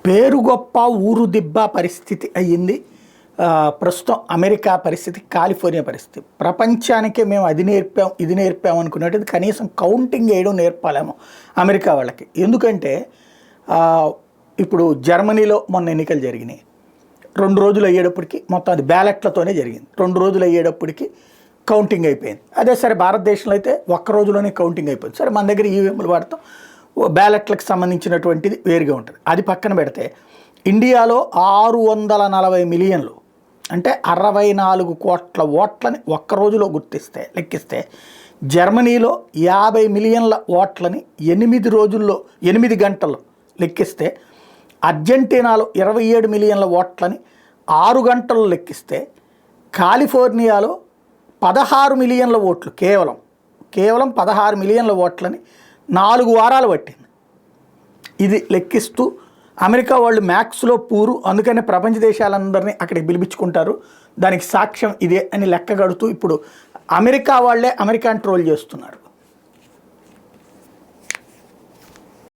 పేరు గొప్ప ఊరు దిబ్బ పరిస్థితి అయ్యింది. ప్రస్తుతం అమెరికా పరిస్థితి, కాలిఫోర్నియా పరిస్థితి. ప్రపంచానికే మేము అది నేర్పాం ఇది నేర్పాం అనుకున్నట్టు కనీసం కౌంటింగ్ వేయడం నేర్పాలేమో అమెరికా వాళ్ళకి. ఎందుకంటే ఇప్పుడు జర్మనీలో మొన్న ఎన్నికలు జరిగినాయి. 2 రోజులు అయ్యేటప్పటికి మొత్తం అది బ్యాలెట్లతోనే జరిగింది. 2 రోజులు అయ్యేటప్పటికి కౌంటింగ్ అయిపోయింది. అదే సరే భారతదేశంలో అయితే ఒక్క రోజులోనే కౌంటింగ్ అయిపోయింది. సరే మన దగ్గర ఈవీఎంలు వాడతాం, బ్యాలెట్లకు సంబంధించినటువంటిది వేరుగా ఉంటుంది. అది పక్కన పెడితే ఇండియాలో 640 మిలియన్లు అంటే 64 కోట్ల ఓట్లని ఒక్క రోజులో లెక్కిస్తే జర్మనీలో 50 మిలియన్ల ఓట్లని 8 గంటల్లో లెక్కిస్తే, అర్జెంటీనాలో 27 మిలియన్ల ఓట్లని 6 గంటల్లో లెక్కిస్తే, కాలిఫోర్నియాలో 16 మిలియన్ల ఓట్లు కేవలం 16 మిలియన్ల ఓట్లని 4 వారాలు పట్టింది. ఇది లెక్కిస్తూ అమెరికా వాళ్ళు మ్యాథ్స్లో పూరు, అందుకని ప్రపంచ దేశాలందరినీ అక్కడికి పిలిపించుకుంటారు, దానికి సాక్ష్యం ఇదే అని లెక్కగడుతూ ఇప్పుడు అమెరికా వాళ్ళే అమెరికాని ట్రోల్ చేస్తున్నారు.